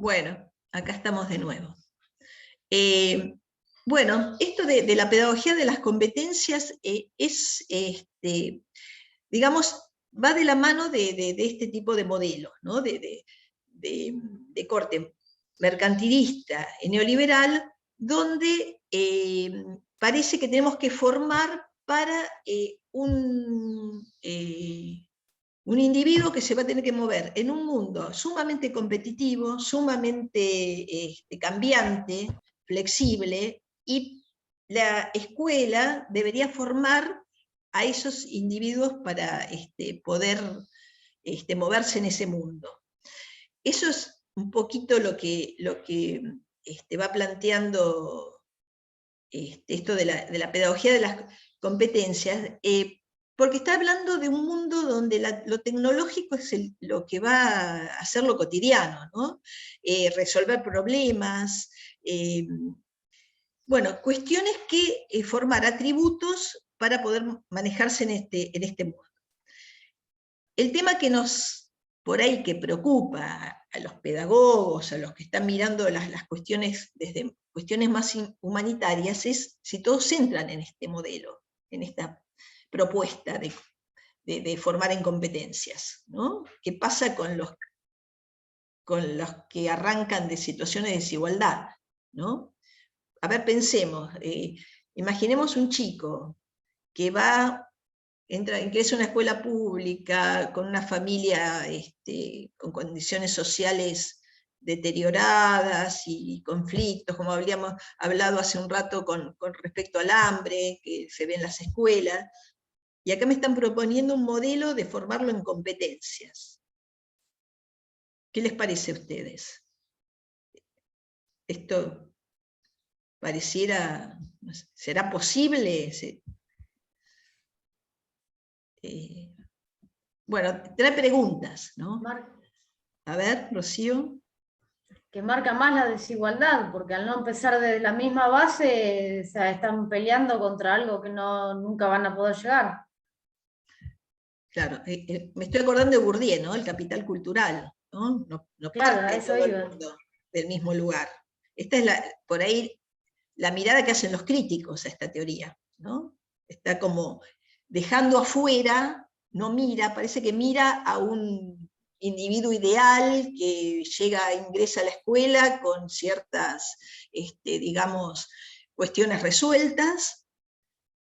Bueno, acá estamos de nuevo. Bueno, esto de la pedagogía de las competencias es, digamos, va de la mano de este tipo de modelos, ¿no? de corte mercantilista y neoliberal, donde parece que tenemos que formar para un individuo que se va a tener que mover en un mundo sumamente competitivo, sumamente cambiante, flexible, y la escuela debería formar a esos individuos para poder moverse en ese mundo. Eso es un poquito lo que va planteando esto de la pedagogía de las competencias, porque está hablando de un mundo donde lo tecnológico es lo que va a hacer lo cotidiano, ¿no? Resolver problemas, bueno, cuestiones que formar atributos para poder manejarse en este mundo. El tema que por ahí que preocupa a los pedagogos, a los que están mirando las cuestiones desde cuestiones más humanitarias, es si todos entran en este modelo, en esta propuesta de formar en competencias, ¿no? ¿Qué pasa con los que arrancan de situaciones de desigualdad, ¿no? A ver, pensemos, imaginemos un chico que ingresa a una escuela pública, con una familia con condiciones sociales deterioradas y conflictos, como habíamos hablado hace un rato con respecto al hambre que se ve en las escuelas, y acá me están proponiendo un modelo de formarlo en competencias. ¿Qué les parece a ustedes? Esto pareciera, ¿será posible? Bueno, trae preguntas, ¿no? A ver, Rocío. Que marca más la desigualdad, porque al no empezar desde la misma base, o sea, están peleando contra algo que nunca van a poder llegar. Claro, me estoy acordando de Bourdieu, ¿no? El capital cultural, ¿no? No Claro, parte a de eso todo el iba. mundo del mismo lugar. Esta es por ahí la mirada que hacen los críticos a esta teoría, ¿no? Está como dejando afuera, no mira, parece que mira a un individuo ideal que ingresa a la escuela con ciertas, digamos, cuestiones resueltas,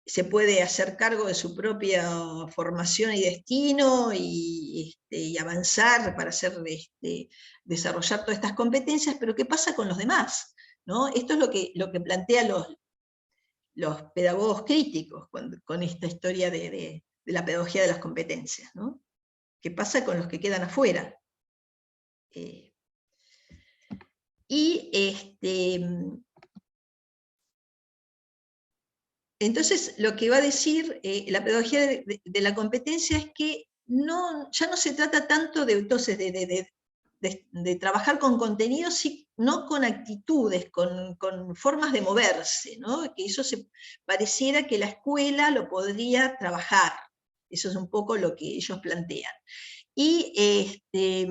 se puede hacer cargo de su propia formación y destino y avanzar para desarrollar todas estas competencias, pero ¿qué pasa con los demás? ¿No? Esto es lo que plantean los pedagogos críticos con esta historia de la pedagogía de las competencias, ¿no? ¿Qué pasa con los que quedan afuera? Entonces, lo que va a decir la pedagogía de la competencia es que ya no se trata tanto entonces de trabajar con contenidos, sino con actitudes, con formas de moverse, ¿no? Que eso pareciera que la escuela lo podría trabajar. Eso es un poco lo que ellos plantean. Y ¿qué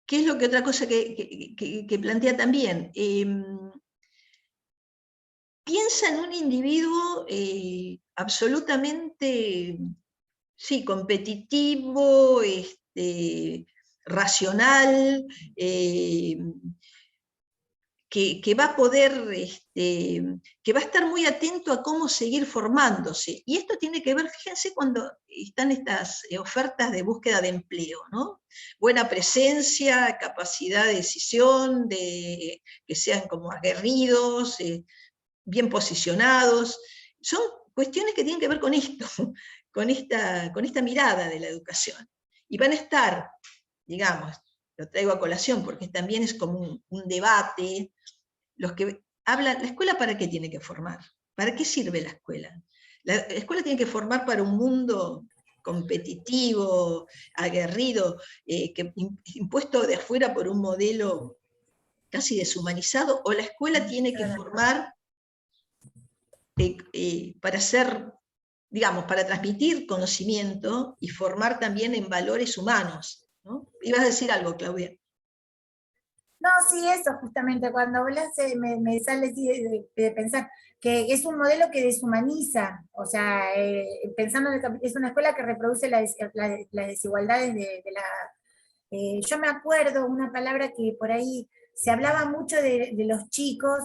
es lo que otra cosa que plantea también? Piensa en un individuo absolutamente, sí, competitivo, racional, que va a poder, que va a estar muy atento a cómo seguir formándose. Y esto tiene que ver, fíjense, cuando están estas ofertas de búsqueda de empleo, ¿no? Buena presencia, capacidad de decisión, que sean como aguerridos, bien posicionados. Son cuestiones que tienen que ver con esto, con esta mirada de la educación. Y van a estar, digamos, lo traigo a colación porque también es como un debate, los que hablan, ¿la escuela para qué tiene que formar? ¿Para qué sirve la escuela? La escuela tiene que formar para un mundo competitivo, aguerrido, impuesto de afuera por un modelo casi deshumanizado, o la escuela tiene que formar para hacer, digamos, para transmitir conocimiento y formar también en valores humanos, ¿no? Ibas a decir algo, Claudia. No, sí, eso justamente, cuando hablas me sale así de pensar que es un modelo que deshumaniza, o sea, pensando en es una escuela que reproduce las desigualdades de la... yo me acuerdo una palabra que por ahí se hablaba mucho de los chicos,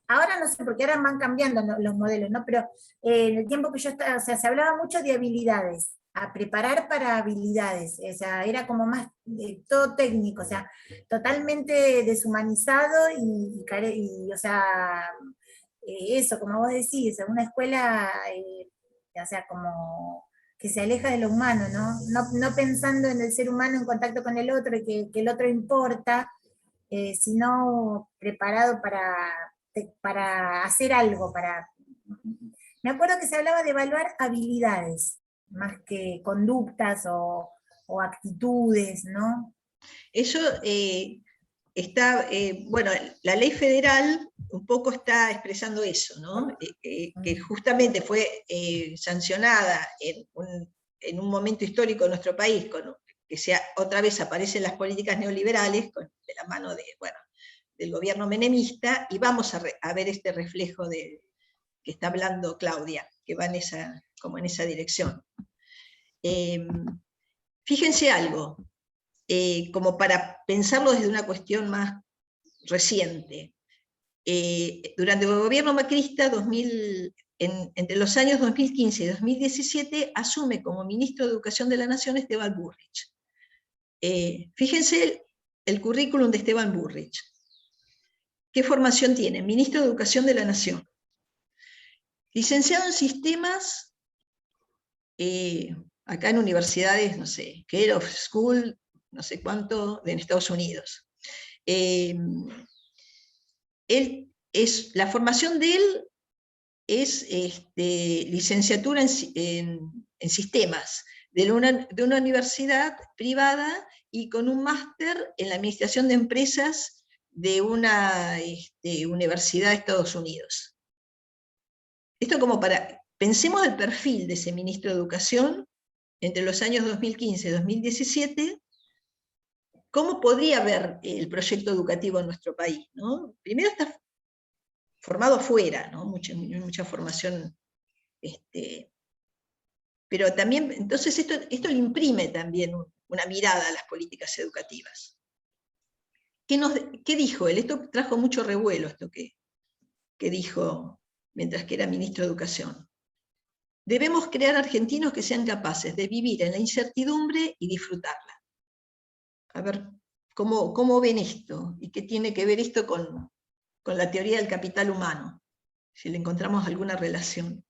ahora no sé, porque ahora van cambiando los modelos, ¿no? Pero en el tiempo que yo estaba, o sea, se hablaba mucho de habilidades, a preparar para habilidades, o sea, era como más todo técnico, o sea, totalmente deshumanizado o sea, eso, como vos decís, una escuela, o sea, como que se aleja de lo humano, ¿no? No pensando en el ser humano en contacto con el otro y que el otro importa, sino preparado para hacer algo, Me acuerdo que se hablaba de evaluar habilidades, más que conductas o actitudes, ¿no? Eso está, bueno, la ley federal un poco está expresando eso, ¿no? Que justamente fue sancionada en un momento histórico de nuestro país, que otra vez aparecen las políticas neoliberales, de la mano del gobierno menemista, y vamos a ver este reflejo que está hablando Claudia, que va como en esa dirección. Fíjense algo, como para pensarlo desde una cuestión más reciente. Durante el gobierno macrista, entre los años 2015 y 2017, asume como ministro de Educación de la Nación Esteban Burrich. Fíjense el currículum de Esteban Burrich. ¿Qué formación tiene? Ministro de Educación de la Nación. Licenciado en Sistemas, acá en universidades, no sé, Care of School, no sé cuánto, en Estados Unidos. La formación de él es licenciatura en sistemas de una universidad privada y con un máster en la administración de empresas de una universidad de Estados Unidos. Esto como pensemos el perfil de ese ministro de Educación entre los años 2015 y 2017, ¿cómo podría ver el proyecto educativo en nuestro país, ¿no? Primero está formado afuera, ¿no? Mucha formación, pero también, entonces esto le imprime también una mirada a las políticas educativas. ¿Qué dijo él? Esto trajo mucho revuelo, esto que dijo mientras que era ministro de Educación. Debemos crear argentinos que sean capaces de vivir en la incertidumbre y disfrutarla. A ver, ¿cómo ven esto? ¿Y qué tiene que ver esto con la teoría del capital humano? Si le encontramos alguna relación.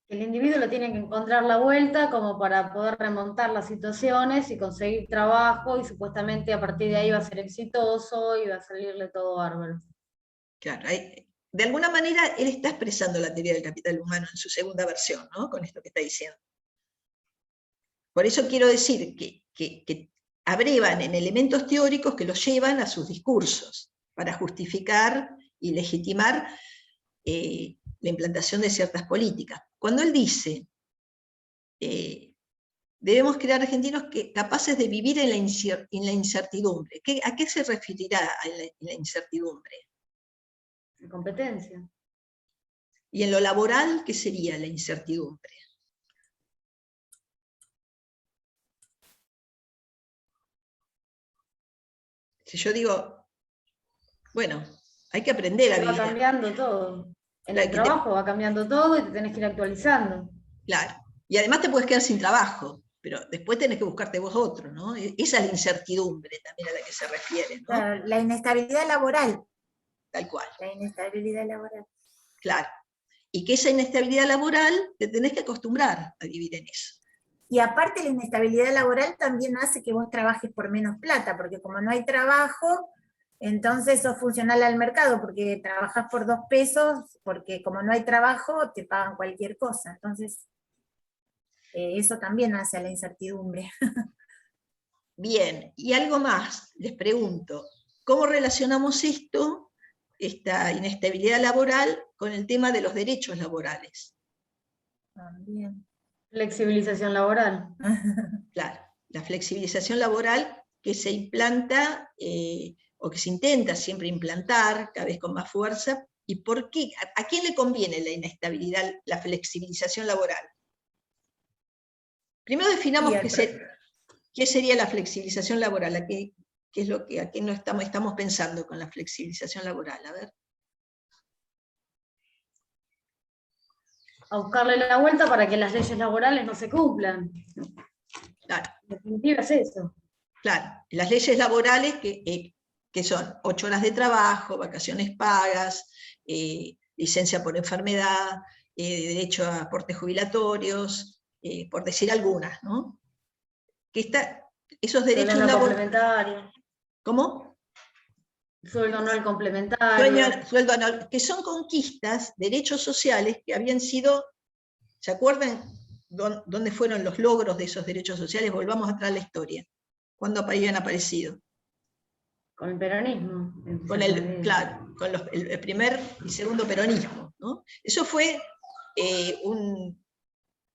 El individuo le tiene que encontrar la vuelta como para poder remontar las situaciones y conseguir trabajo, y supuestamente a partir de ahí va a ser exitoso y va a salirle todo bárbaro. Claro, de alguna manera él está expresando la teoría del capital humano en su segunda versión, ¿no? Con esto que está diciendo. Por eso quiero decir que abrevan en elementos teóricos que los llevan a sus discursos, para justificar y legitimar la implantación de ciertas políticas. Cuando él dice, debemos crear argentinos capaces de vivir en la incertidumbre, ¿a qué se referirá en la incertidumbre? La competencia. Y en lo laboral, ¿qué sería la incertidumbre? Si yo digo, bueno, hay que aprender a vivir. Va cambiando todo. En el trabajo va cambiando todo y te tenés que ir actualizando. Claro. Y además te puedes quedar sin trabajo, pero después tenés que buscarte vos otro, ¿no? Esa es la incertidumbre también a la que se refiere, ¿no? Claro, la inestabilidad laboral. Tal cual. La inestabilidad laboral. Claro. Y que esa inestabilidad laboral te tenés que acostumbrar a vivir en eso. Y aparte la inestabilidad laboral también hace que vos trabajes por menos plata, porque como no hay trabajo, entonces sos funcional al mercado, porque trabajás por 2 pesos, porque como no hay trabajo, te pagan cualquier cosa. Entonces, eso también hace a la incertidumbre. Bien, y algo más, les pregunto, ¿cómo relacionamos esta inestabilidad laboral, con el tema de los derechos laborales? También. Flexibilización laboral. Claro, la flexibilización laboral que se implanta, o que se intenta siempre implantar, cada vez con más fuerza. ¿Y por qué? ¿A quién le conviene la inestabilidad, la flexibilización laboral? Primero definamos qué sería la flexibilización laboral, qué es lo que no estamos pensando con la flexibilización laboral. A ver. A buscarle la vuelta para que las leyes laborales no se cumplan. Claro. En definitiva es eso. Claro, las leyes laborales que son 8 horas de trabajo, vacaciones pagas, licencia por enfermedad, derecho a aportes jubilatorios, por decir algunas, ¿no? Esos derechos laborales. ¿Cómo? Sueldo anual complementario. Sueldo anual, que son conquistas, derechos sociales que habían sido, ¿se acuerdan dónde fueron los logros de esos derechos sociales? Volvamos atrás a la historia. ¿Cuándo habían aparecido? Con el peronismo. Claro, con el primer y segundo peronismo, ¿no? Eso fue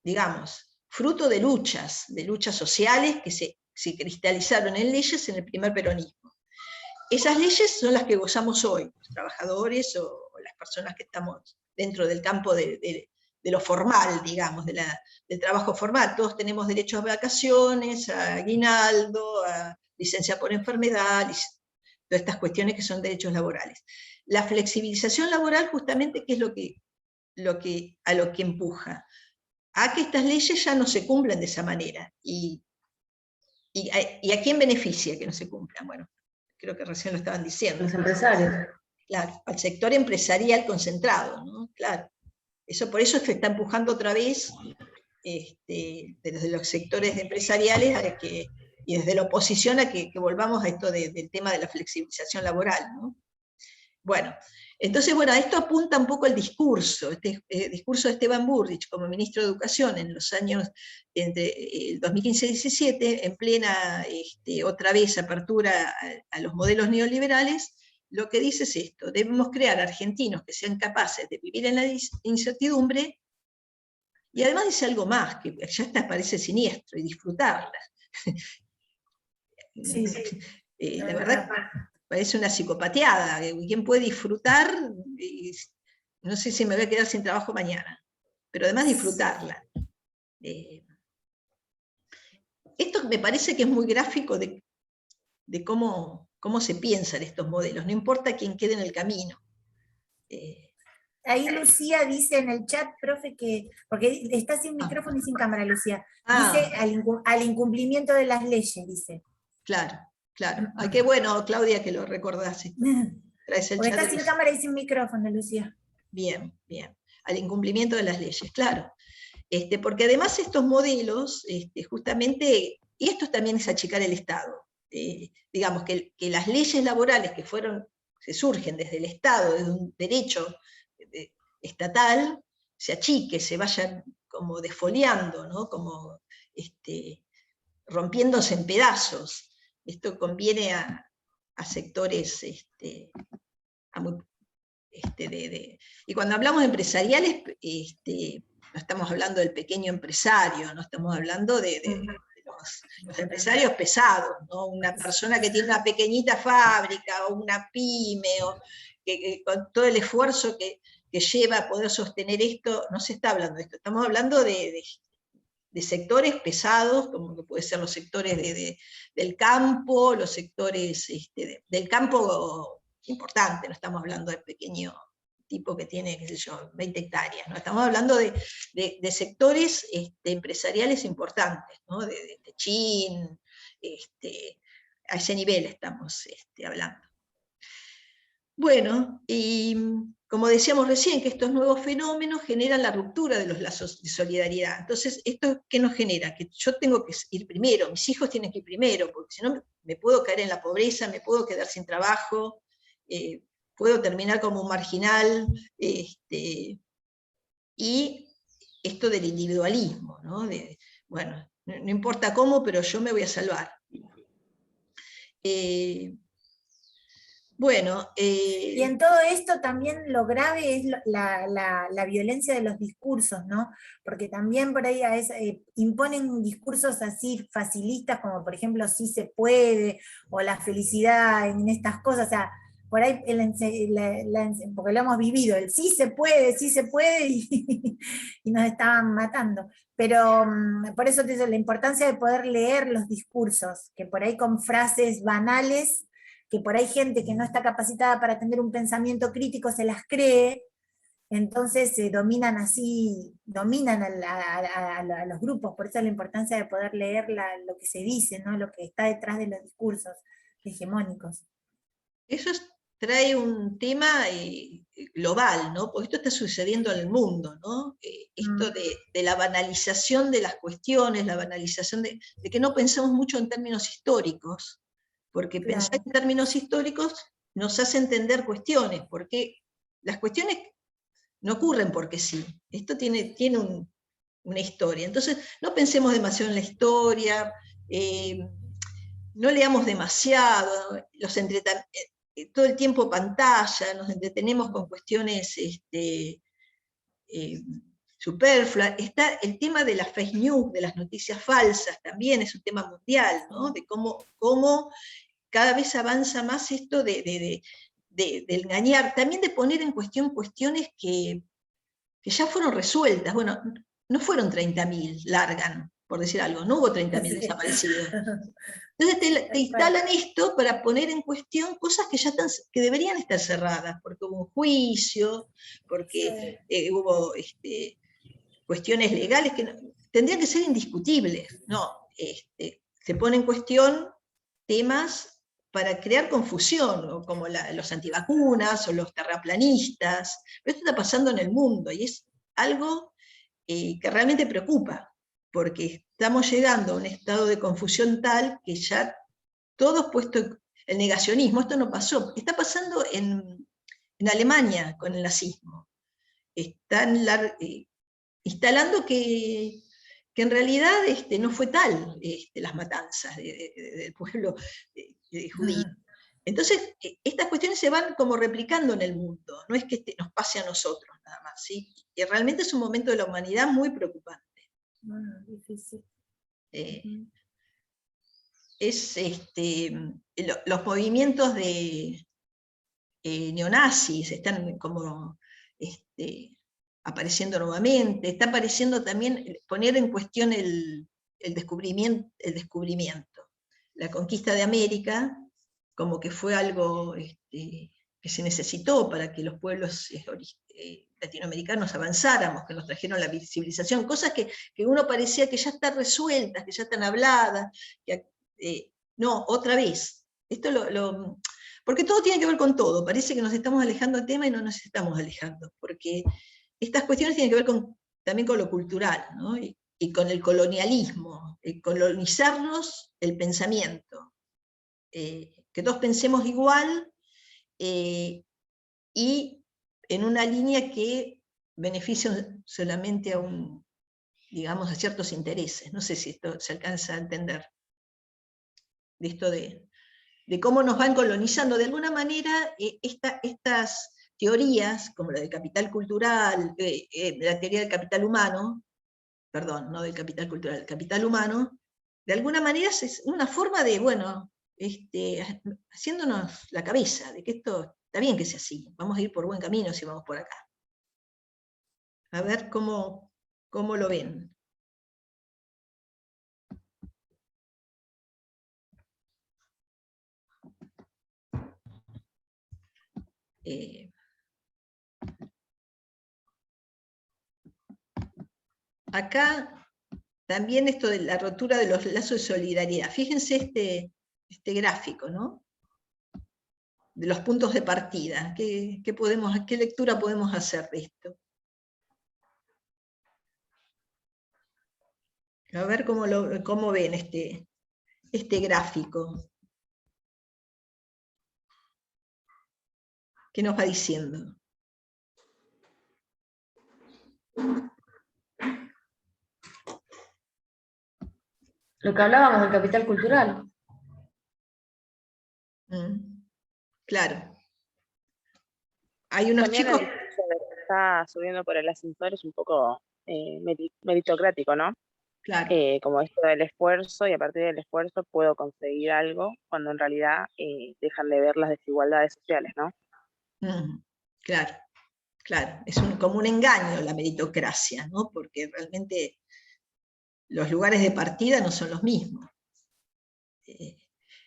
digamos, fruto de luchas sociales que se cristalizaron en leyes en el primer peronismo. Esas leyes son las que gozamos hoy, los trabajadores o las personas que estamos dentro del campo de lo formal, digamos, del trabajo formal. Todos tenemos derecho a vacaciones, a aguinaldo, a licencia por enfermedad, todas estas cuestiones que son derechos laborales. La flexibilización laboral justamente, ¿qué es a lo que empuja? A que estas leyes ya no se cumplan de esa manera. ¿Y a quién beneficia que no se cumplan? Bueno, creo que recién lo estaban diciendo. Los empresarios. Claro, al sector empresarial concentrado, ¿no? Claro. Por eso se está empujando otra vez desde los sectores empresariales y desde la oposición a que volvamos a esto del tema de la flexibilización laboral, ¿no? Bueno, entonces, a esto apunta un poco el discurso, discurso de Esteban Bullrich como ministro de Educación en los años entre el 2015 y 2017, en plena, otra vez, apertura a los modelos neoliberales. Lo que dice es esto: debemos crear argentinos que sean capaces de vivir en la incertidumbre, y además dice algo más, que ya hasta parece siniestro, y disfrutarla. Sí, la verdad, parece una psicopateada. ¿Quién puede disfrutar? No sé si me voy a quedar sin trabajo mañana, pero además disfrutarla. Esto me parece que es muy gráfico de cómo se piensan estos modelos, no importa quién quede en el camino. Ahí Lucía dice en el chat, profe, porque está sin micrófono y sin cámara, Lucía, dice al incumplimiento de las leyes, dice. Claro. Ay, qué bueno, Claudia, que lo recordase. Porque está sin cámara y sin micrófono, Lucía. Bien, al incumplimiento de las leyes, claro. Porque además estos modelos, justamente, y esto también es achicar el Estado. Digamos que las leyes laborales que surgen desde el Estado, desde un derecho estatal, se achique, se vayan como desfoliando, ¿no? Como rompiéndose en pedazos. Esto conviene a sectores y cuando hablamos de empresariales, no estamos hablando del pequeño empresario, no estamos hablando de los empresarios pesados, ¿no? Una persona que tiene una pequeñita fábrica o una pyme, o que con todo el esfuerzo que lleva a poder sostener esto, no se está hablando de esto, estamos hablando de sectores pesados, como que pueden ser los sectores del campo, los sectores del campo importante, no estamos hablando de pequeño tipo que tiene, qué sé yo, 20 hectáreas, ¿no? Estamos hablando de sectores empresariales importantes, ¿no? De Techín, a ese nivel estamos hablando. Bueno, y como decíamos recién, que estos nuevos fenómenos generan la ruptura de los lazos de solidaridad. Entonces, ¿esto qué nos genera? Que yo tengo que ir primero, mis hijos tienen que ir primero, porque si no me puedo caer en la pobreza, me puedo quedar sin trabajo, puedo terminar como un marginal, y esto del individualismo, ¿no? Bueno, no importa cómo, pero yo me voy a salvar. Bueno, Y en todo esto también lo grave es la violencia de los discursos, ¿no? Porque también por ahí imponen discursos así facilistas, como por ejemplo sí se puede, o la felicidad en estas cosas, o sea, por ahí, porque lo hemos vivido, el sí se puede, y nos estaban matando. Pero por eso te digo, la importancia de poder leer los discursos, que por ahí con frases banales, que por ahí gente que no está capacitada para tener un pensamiento crítico se las cree, entonces se dominan así, dominan a los grupos, por eso la importancia de poder leer lo que se dice, ¿no? Lo que está detrás de los discursos hegemónicos. eso trae un tema global, ¿no? Porque esto está sucediendo en el mundo, ¿no? Esto de la banalización de las cuestiones, la banalización de que no pensamos mucho en términos históricos, porque Claro. pensar en términos históricos nos hace entender cuestiones, porque las cuestiones no ocurren porque sí, esto tiene una historia, entonces no pensemos demasiado en la historia, no leamos demasiado, todo el tiempo pantalla, nos entretenemos con cuestiones superfluas. Está el tema de las fake news, de las noticias falsas, también es un tema mundial, ¿no? De cómo cada vez avanza más esto de engañar, también de poner en cuestión cuestiones que ya fueron resueltas. Bueno, no fueron 30.000, largan, por decir algo, no hubo 30.000 desaparecidos. Entonces te instalan esto para poner en cuestión cosas que ya que deberían estar cerradas, porque hubo un juicio, porque hubo cuestiones legales que tendrían que ser indiscutibles. No, se pone en cuestión temas para crear confusión, como los antivacunas o los terraplanistas. Pero esto está pasando en el mundo y es algo que realmente preocupa, porque estamos llegando a un estado de confusión tal que ya todo puesto el negacionismo, esto no pasó, está pasando en Alemania con el nazismo. Están instalando que en realidad no fue tal las matanzas del pueblo judío. Entonces, estas cuestiones se van como replicando en el mundo, no es que nos pase a nosotros nada más, ¿sí? Y realmente es un momento de la humanidad muy preocupante. Difícil. Los movimientos de neonazis están como apareciendo nuevamente, está apareciendo también poner en cuestión el descubrimiento. La conquista de América, como que fue algo que se necesitó para que los pueblos latinoamericanos avanzáramos, que nos trajeron la civilización, cosas que uno parecía que ya están resueltas, que ya están habladas, no, otra vez. Esto porque todo tiene que ver con todo, parece que nos estamos alejando del tema y no nos estamos alejando, porque estas cuestiones tienen que ver también con lo cultural, ¿no? Y con el colonialismo, colonizarnos el pensamiento, que todos pensemos igual y en una línea que beneficia solamente digamos, a ciertos intereses. No sé si esto se alcanza a entender, de esto de cómo nos van colonizando. De alguna manera, estas teorías, como la del capital cultural, la teoría del capital humano, perdón, no del capital cultural, del capital humano, de alguna manera es una forma de, bueno, haciéndonos la cabeza, de que esto está bien que sea así, vamos a ir por buen camino si vamos por acá. A ver cómo lo ven. Acá también esto de la rotura de los lazos de solidaridad. Fíjense este gráfico, ¿no? De los puntos de partida. ¿Qué lectura podemos hacer de esto? A ver cómo ven este gráfico. ¿Qué nos va diciendo? Lo que hablábamos del capital cultural. Claro. hay unos También chicos... el discurso de que está subiendo por el ascensor es un poco meritocrático, ¿no? Claro. Como esto del esfuerzo, y a partir del esfuerzo puedo conseguir algo, cuando en realidad dejan de ver las desigualdades sociales, ¿no? Claro, claro. Es como un engaño la meritocracia, ¿no? Porque realmente los lugares de partida no son los mismos.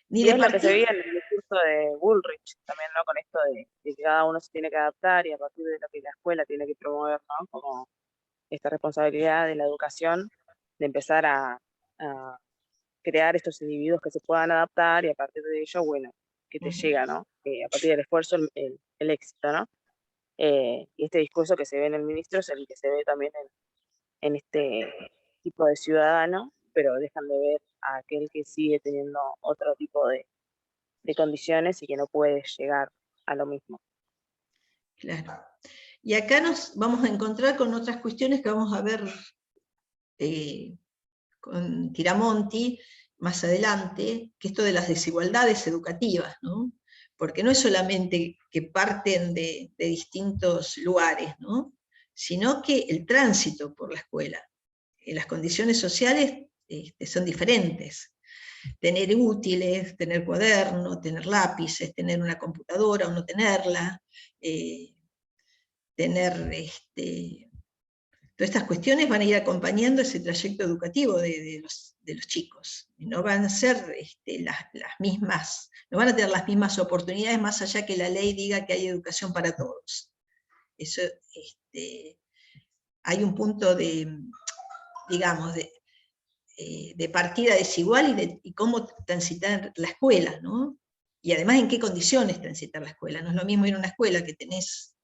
Ni Y de es lo que se partida... veía en el discurso de Bullrich también, ¿no? Con esto de que cada uno se tiene que adaptar y a partir de lo que la escuela tiene que promover, ¿no? Como esta responsabilidad de la educación, de empezar a crear estos individuos que se puedan adaptar y a partir de ello, bueno, que te llega, ¿no? A partir del esfuerzo, el éxito, ¿no? Y este discurso que se ve en el ministro es el que se ve también en este tipo de ciudadano, pero dejan de ver a aquel que sigue teniendo otro tipo de condiciones y que no puede llegar a lo mismo. Claro. Y acá nos vamos a encontrar con otras cuestiones que vamos a ver con Tiramonti más adelante, que esto de las desigualdades educativas, ¿no? Porque no es solamente que parten de distintos lugares, ¿no? Sino que el tránsito por la escuela, las condiciones sociales son diferentes. Tener útiles, tener cuaderno, tener lápices, tener una computadora o no tenerla, tener todas estas cuestiones van a ir acompañando ese trayecto educativo de los chicos. Y no van a ser las mismas, no van a tener las mismas oportunidades más allá que la ley diga que hay educación para todos. Eso, hay un punto digamos, de partida desigual y cómo transitar la escuela, ¿no? Y además en qué condiciones transitar la escuela. No es lo mismo ir a una escuela que tenés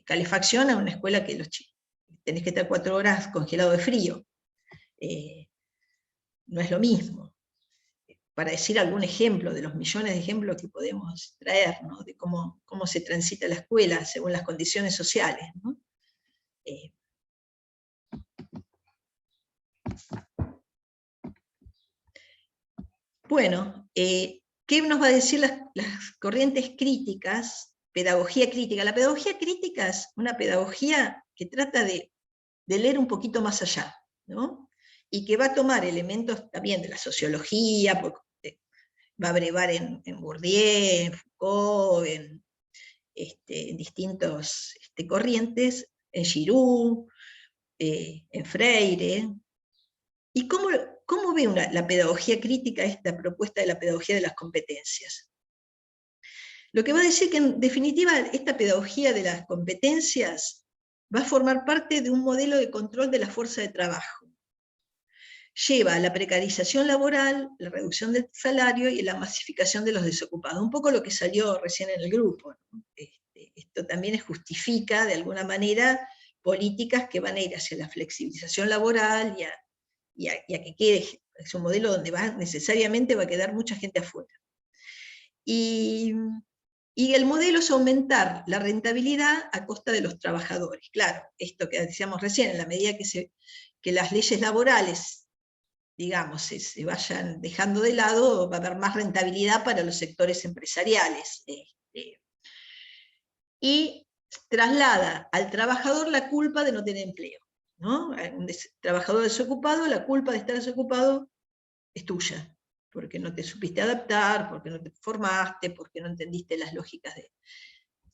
calefacción a una escuela que los chicos tenés que estar 4 horas congelado de frío. No es lo mismo. Para decir algún ejemplo de los millones de ejemplos que podemos traer, ¿no? De cómo se transita la escuela según las condiciones sociales, ¿no? Bueno, ¿qué nos va a decir las corrientes críticas? Pedagogía crítica. La pedagogía crítica es una pedagogía que trata de leer un poquito más allá, ¿no? Y que va a tomar elementos también de la sociología, va a brevar en Bourdieu, en Foucault, en distintos corrientes, en Giroud, en Freire. ¿Y cómo ve la pedagogía crítica esta propuesta de la pedagogía de las competencias? Lo que va a decir que en definitiva esta pedagogía de las competencias va a formar parte de un modelo de control de la fuerza de trabajo. Lleva a la precarización laboral, la reducción del salario y la masificación de los desocupados. Un poco lo que salió recién en el grupo, ¿no? Esto también justifica, de alguna manera, políticas que van a ir hacia la flexibilización laboral y a que quede, es un modelo donde necesariamente va a quedar mucha gente afuera. Y el modelo es aumentar la rentabilidad a costa de los trabajadores. Claro, esto que decíamos recién, en la medida que las leyes laborales, digamos, se vayan dejando de lado, va a haber más rentabilidad para los sectores empresariales. Y traslada al trabajador la culpa de no tener empleo, ¿no? Un trabajador desocupado, la culpa de estar desocupado es tuya, porque no te supiste adaptar, porque no te formaste, porque no entendiste las lógicas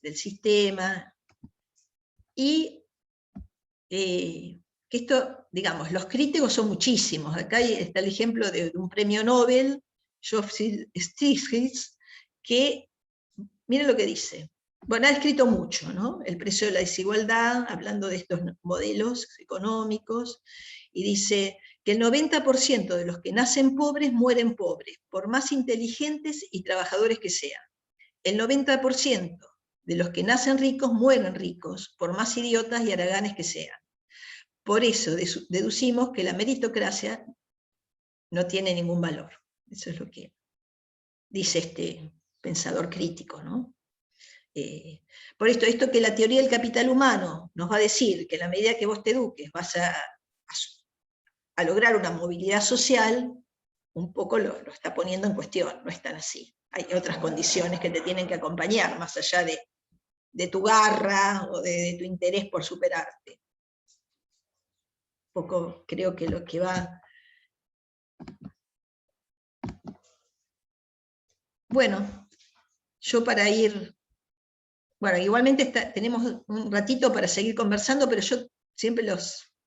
del sistema. Y que esto, digamos, los críticos son muchísimos. Acá está el ejemplo de un premio Nobel, Joseph Stiglitz, que, miren lo que dice. Bueno, ha escrito mucho, ¿no? El precio de la desigualdad, hablando de estos modelos económicos, y dice que el 90% de los que nacen pobres mueren pobres, por más inteligentes y trabajadores que sean. El 90% de los que nacen ricos mueren ricos, por más idiotas y haraganes que sean. Por eso deducimos que la meritocracia no tiene ningún valor. Eso es lo que dice este pensador crítico, ¿no? Por esto que la teoría del capital humano nos va a decir que a la medida que vos te eduques vas a lograr una movilidad social, un poco lo está poniendo en cuestión, no es tan así. Hay otras condiciones que te tienen que acompañar, más allá de de tu garra o de tu interés por superarte. Un poco creo que lo que va... Bueno, yo para ir... Bueno, igualmente tenemos un ratito para seguir conversando, pero yo siempre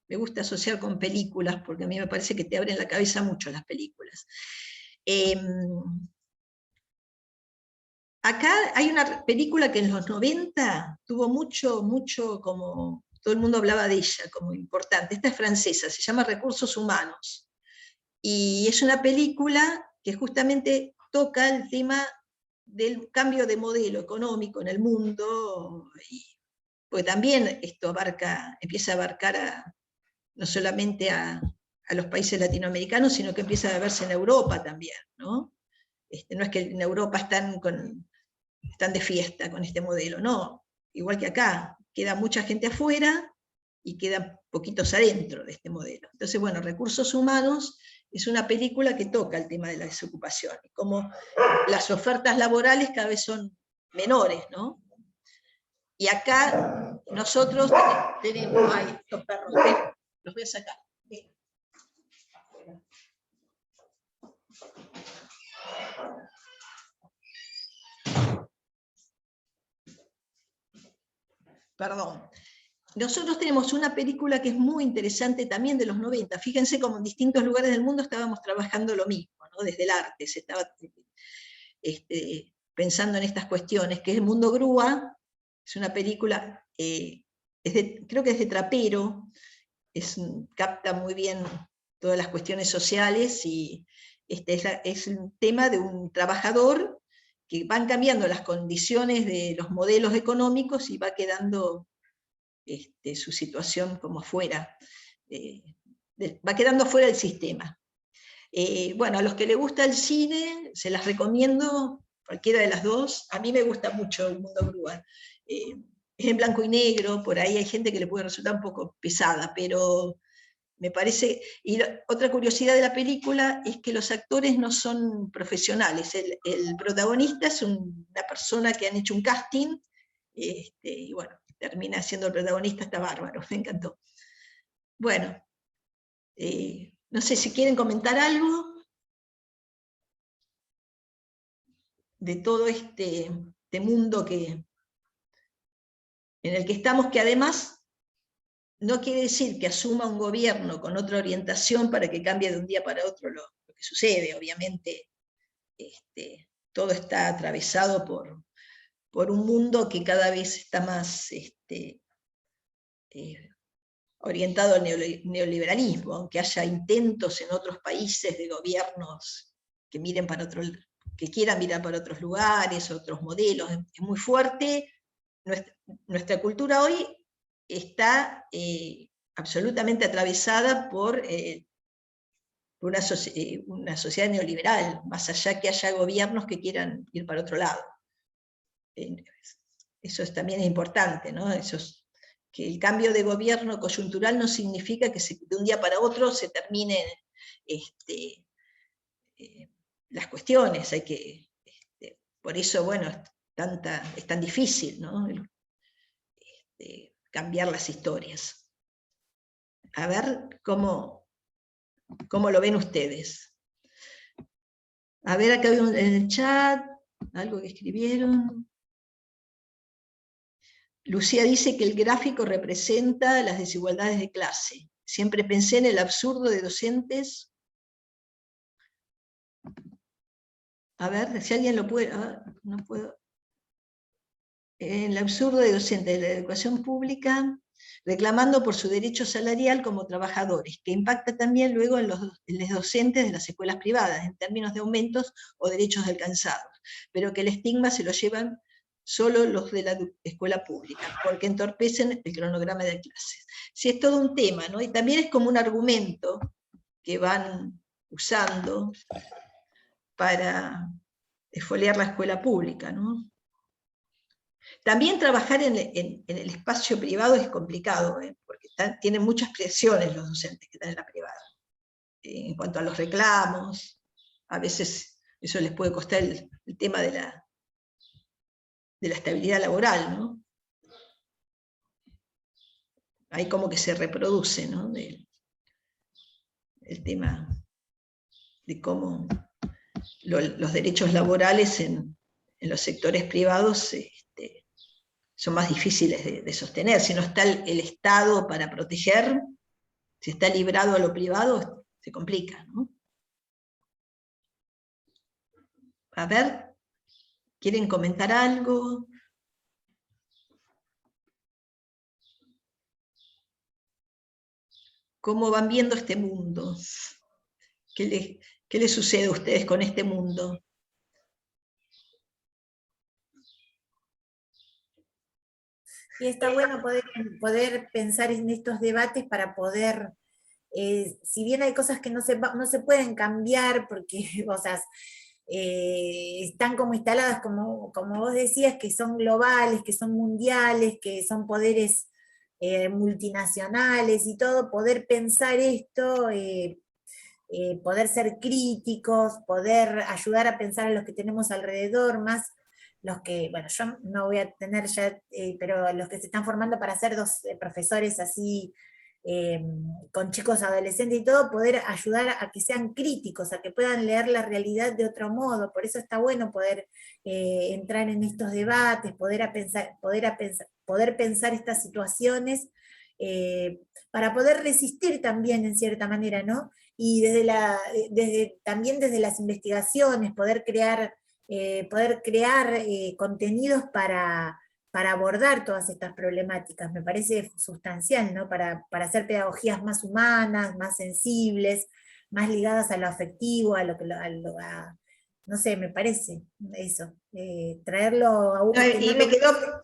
me gusta asociar con películas, porque a mí me parece que te abren la cabeza mucho las películas. Acá hay una película que en los 90 tuvo mucho, como todo el mundo hablaba de ella, como importante. Esta es francesa, se llama Recursos Humanos. Y es una película que justamente toca el tema del cambio de modelo económico en el mundo, porque también esto empieza a abarcar no solamente a los países latinoamericanos, sino que empieza a verse en Europa también, ¿no? No es que en Europa están de fiesta con este modelo, no, igual que acá, queda mucha gente afuera y quedan poquitos adentro de este modelo. Entonces, bueno, Recursos Humanos es una película que toca el tema de la desocupación, y cómo las ofertas laborales cada vez son menores, ¿no? Y acá nosotros tenemos, ay, estos perros, los voy a sacar. Ven. Perdón. Nosotros tenemos una película que es muy interesante también de los 90. Fíjense cómo en distintos lugares del mundo estábamos trabajando lo mismo, ¿no? Desde el arte se estaba pensando en estas cuestiones, que es El Mundo Grúa. Es una película, creo que es de Trapero, capta muy bien todas las cuestiones sociales, y es un tema de un trabajador que van cambiando las condiciones de los modelos económicos y va quedando su situación como fuera, va quedando fuera del sistema. Bueno, a los que les gusta el cine, se las recomiendo, cualquiera de las dos. A mí me gusta mucho El Mundo Grúa. Es en blanco y negro, por ahí hay gente que le puede resultar un poco pesada, pero me parece... Y otra curiosidad de la película es que los actores no son profesionales. El protagonista es una persona que han hecho un casting, y bueno, termina siendo el protagonista, está bárbaro, me encantó. Bueno, no sé si quieren comentar algo de todo este mundo en el que estamos, que además no quiere decir que asuma un gobierno con otra orientación para que cambie de un día para otro lo que sucede. Obviamente todo está atravesado por un mundo que cada vez está más orientado al neoliberalismo, aunque haya intentos en otros países de gobiernos que quieran mirar para otros lugares, otros modelos. Es muy fuerte. Nuestra cultura hoy está absolutamente atravesada por una sociedad neoliberal, más allá que haya gobiernos que quieran ir para otro lado. Eso también es importante, ¿no? Que el cambio de gobierno coyuntural no significa que de un día para otro se terminen las cuestiones. Por eso, bueno, es tan difícil, ¿no? Cambiar las historias. A ver cómo lo ven ustedes. A ver, acá hay en el chat algo que escribieron. Lucía dice que el gráfico representa las desigualdades de clase. Siempre pensé en el absurdo de docentes. A ver, si alguien lo puede... no puedo. El absurdo de docentes de la educación pública reclamando por su derecho salarial como trabajadores, que impacta también luego en los docentes de las escuelas privadas, en términos de aumentos o derechos alcanzados, pero que el estigma se lo llevan solo los de la escuela pública, porque entorpecen el cronograma de clases. Sí, es todo un tema, ¿no? Y también es como un argumento que van usando para esfoliar la escuela pública, ¿no? También trabajar en el espacio privado es complicado, porque tienen muchas presiones los docentes que están en la privada. En cuanto a los reclamos, a veces eso les puede costar el tema de la estabilidad laboral, ¿no? ahí como que se reproduce, ¿no? El tema de cómo los derechos laborales en los sectores privados son más difíciles de sostener. Si no está el Estado para proteger, si está librado a lo privado, se complica, ¿no? A ver, ¿quieren comentar algo? ¿Cómo van viendo este mundo? ¿Qué les sucede a ustedes con este mundo? Y está bueno poder pensar en estos debates para poder, si bien hay cosas que no se pueden cambiar porque, o sea, están como instaladas, como vos decías, que son globales, que son mundiales, que son poderes multinacionales y todo, poder pensar esto, poder ser críticos, poder ayudar a pensar a los que tenemos alrededor, más los que, bueno, yo no voy a tener ya, pero los que se están formando para ser profesores así, con chicos adolescentes y todo, poder ayudar a que sean críticos, a que puedan leer la realidad de otro modo. Por eso está bueno poder entrar en estos debates, poder pensar estas situaciones, para poder resistir también en cierta manera, ¿no? Y también desde las investigaciones, poder crear contenidos para abordar todas estas problemáticas. Me parece sustancial, ¿no? Para hacer pedagogías más humanas, más sensibles, más ligadas a lo afectivo, no sé, me parece eso. Traerlo a Y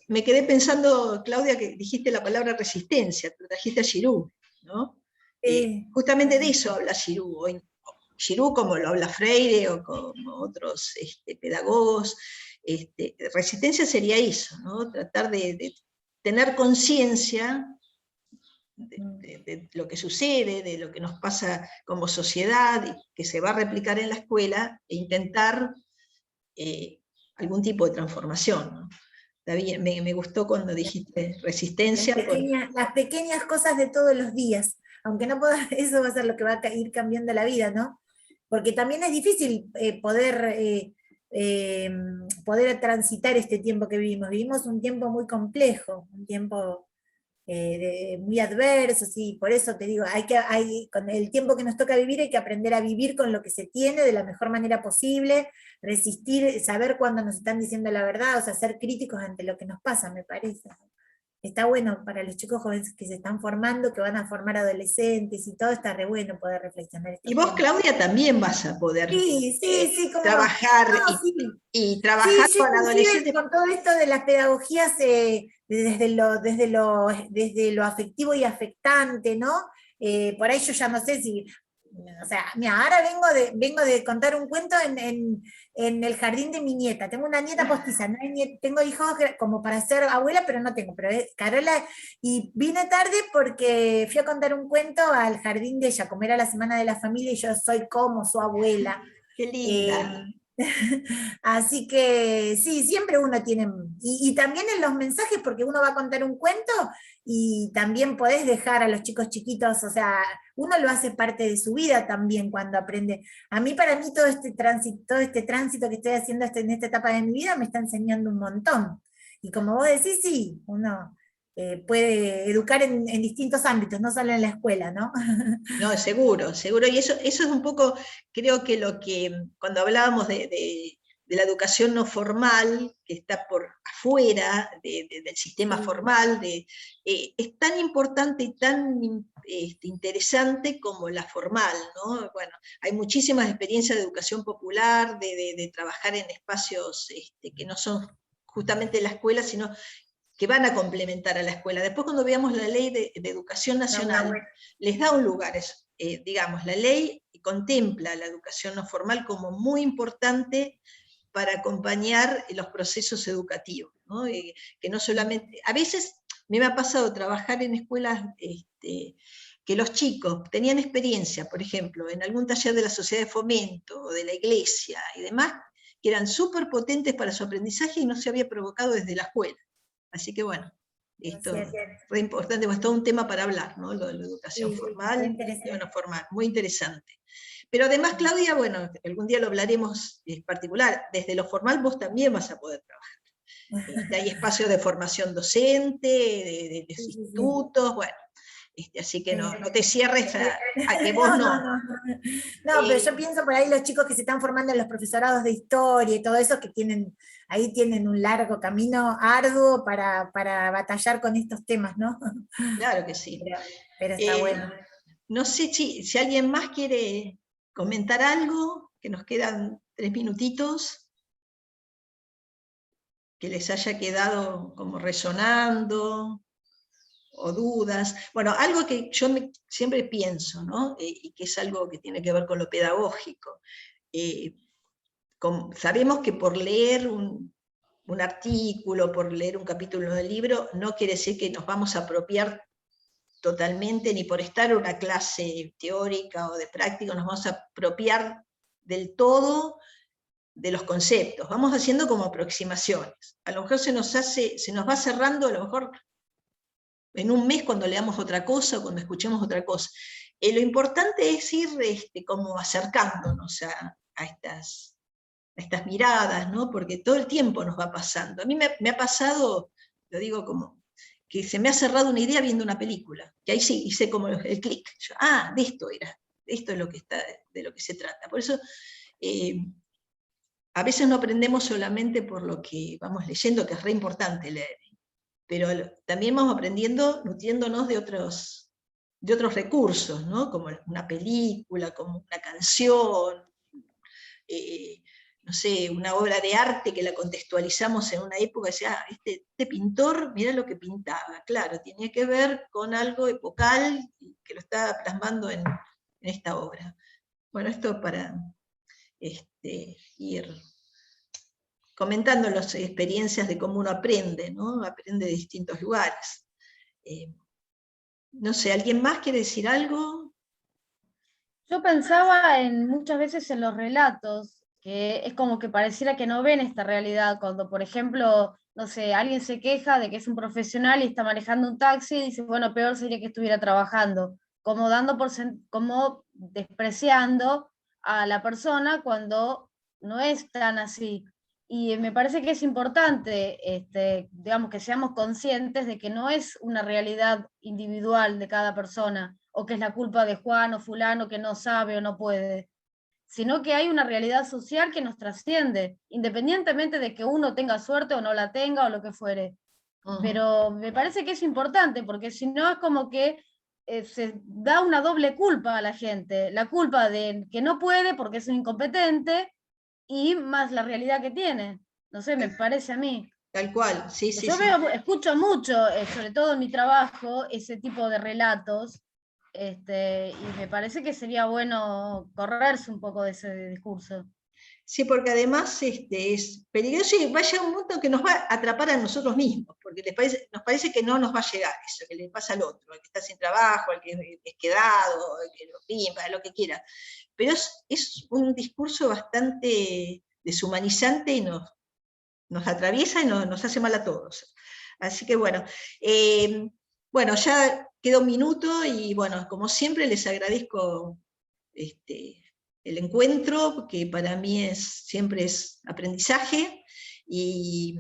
me quedé pensando, Claudia, que dijiste la palabra resistencia, trajiste a Giroud, ¿no? Justamente de eso habla Giroud. Giroud, como lo habla Freire o como otros pedagogos, resistencia sería eso, ¿no? Tratar de tener conciencia de lo que sucede, de lo que nos pasa como sociedad, y que se va a replicar en la escuela, e intentar algún tipo de transformación, ¿no? Me gustó cuando dijiste resistencia. Las pequeñas cosas de todos los días, aunque no pueda, eso va a ser lo que va a ir cambiando la vida, ¿no? Porque también es difícil poder transitar este tiempo que vivimos. Vivimos un tiempo muy complejo, un tiempo muy adverso, sí, por eso te digo, con el tiempo que nos toca vivir hay que aprender a vivir con lo que se tiene de la mejor manera posible, resistir, saber cuándo nos están diciendo la verdad, o sea, ser críticos ante lo que nos pasa, me parece. Está bueno para los chicos jóvenes que se están formando, que van a formar adolescentes y todo, está re bueno poder reflexionar. Y vos, Claudia, también vas a poder trabajar y trabajar con adolescentes. Con todo esto de las pedagogías desde lo afectivo y afectante, ¿no? Por ahí yo ya no sé si... O sea, mira, ahora vengo de contar un cuento en el jardín de mi nieta. Tengo una nieta postiza, no tengo hijos como para ser abuela, pero no tengo. Pero es Carola, y vine tarde porque fui a contar un cuento al jardín de ella, como era la semana de la familia, y yo soy como su abuela. Qué linda. Así que sí, siempre uno tiene, y también en los mensajes, porque uno va a contar un cuento y también podés dejar a los chicos chiquitos, o sea, uno lo hace parte de su vida también cuando aprende. Para mí todo este tránsito que estoy haciendo en esta etapa de mi vida me está enseñando un montón. Y como vos decís, sí, uno puede educar en distintos ámbitos, no solo en la escuela, ¿no? No, seguro. Y eso es un poco, creo que cuando hablábamos de la educación no formal, que está por afuera del sistema formal, es tan importante y tan interesante como la formal, ¿no? Bueno, hay muchísimas experiencias de educación popular, de trabajar en espacios que no son justamente la escuela, sino que van a complementar a la escuela. Después, cuando veamos la ley de educación nacional, les da un lugar, digamos, la ley contempla la educación no formal como muy importante para acompañar los procesos educativos, ¿no? Que no solamente, a veces me ha pasado trabajar en escuelas que los chicos tenían experiencia, por ejemplo, en algún taller de la sociedad de fomento, o de la iglesia y demás, que eran súper potentes para su aprendizaje y no se había provocado desde la escuela. Así que bueno, Esto Es es re importante, es todo un tema para hablar, ¿no? Lo de la educación Sí, formal muy y interesante. no formal, muy interesante. Pero además, Claudia, bueno, algún día lo hablaremos en particular, desde lo formal vos también vas a poder trabajar. Hay espacios de formación docente, de los institutos, bueno, así que no te cierres a que vos no. No, pero yo pienso por ahí los chicos que se están formando en los profesorados de historia y todo eso, que ahí tienen un largo camino arduo para batallar con estos temas, ¿no? Claro que sí. Pero está bueno. No sé si alguien más quiere comentar algo, que nos quedan 3 minutitos, que les haya quedado como resonando, o dudas. Bueno, algo que yo siempre pienso, ¿no? Y que es algo que tiene que ver con lo pedagógico. Sabemos que por leer un artículo, por leer un capítulo del libro, no quiere decir que nos vamos a apropiar totalmente, ni por estar en una clase teórica o de práctica, nos vamos a apropiar del todo de los conceptos. Vamos haciendo como aproximaciones. A lo mejor se nos va cerrando, a lo mejor en un mes cuando leamos otra cosa, o cuando escuchemos otra cosa. Lo importante es ir como acercándonos a estas miradas, ¿no? Porque todo el tiempo nos va pasando. A mí me ha pasado, lo digo como, que se me ha cerrado una idea viendo una película, que ahí sí hice como el clic. De esto era, esto es de lo que se trata. Por eso, a veces no aprendemos solamente por lo que vamos leyendo, que es re importante leer, pero también vamos aprendiendo, nutriéndonos de otros recursos, ¿no? Como una película, como una canción, no sé, una obra de arte que la contextualizamos en una época, y decía, este pintor, mirá lo que pintaba, claro, tenía que ver con algo epocal que lo estaba plasmando en esta obra. Bueno, esto para ir comentando las experiencias de cómo uno aprende, ¿no? Aprende de distintos lugares. No sé, ¿alguien más quiere decir algo? Yo pensaba muchas veces en los relatos, que es como que pareciera que no ven esta realidad, cuando por ejemplo, no sé, alguien se queja de que es un profesional y está manejando un taxi y dice, bueno, peor sería que estuviera trabajando, como como despreciando a la persona cuando no es tan así. Y me parece que es importante, digamos, que seamos conscientes de que no es una realidad individual de cada persona, o que es la culpa de Juan o fulano que no sabe o no puede, sino que hay una realidad social que nos trasciende, independientemente de que uno tenga suerte o no la tenga o lo que fuere. Pero me parece que es importante, porque si no es como que se da una doble culpa a la gente, la culpa de que no puede porque es un incompetente, y más la realidad que tiene. No sé, me parece a mí. Tal cual, sí, sí. Yo escucho mucho, sobre todo en mi trabajo, ese tipo de relatos, y me parece que sería bueno correrse un poco de ese discurso. Sí, porque además es peligroso y va a llegar un punto que nos va a atrapar a nosotros mismos, porque nos parece que no nos va a llegar eso, que le pasa al otro, al que está sin trabajo, al que es quedado, al que lo pimpa, lo que quiera. Pero es un discurso bastante deshumanizante y nos atraviesa y nos hace mal a todos. Así que bueno, ya queda un minuto y bueno, como siempre les agradezco el encuentro, que para mí siempre es aprendizaje, y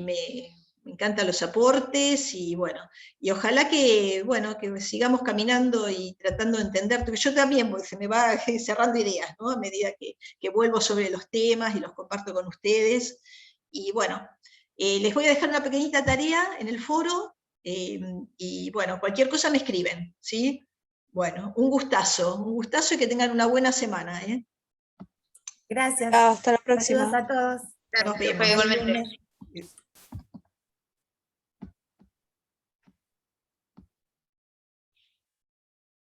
me encantan los aportes, y bueno, y ojalá que sigamos caminando y tratando de entender, porque yo también, porque se me va cerrando ideas, ¿no? A medida que vuelvo sobre los temas y los comparto con ustedes, y bueno, les voy a dejar una pequeñita tarea en el foro, y bueno, cualquier cosa me escriben, ¿sí? Bueno, un gustazo y que tengan una buena semana. Gracias. Hasta la próxima. Saludos a todos. Nos vemos. Igualmente.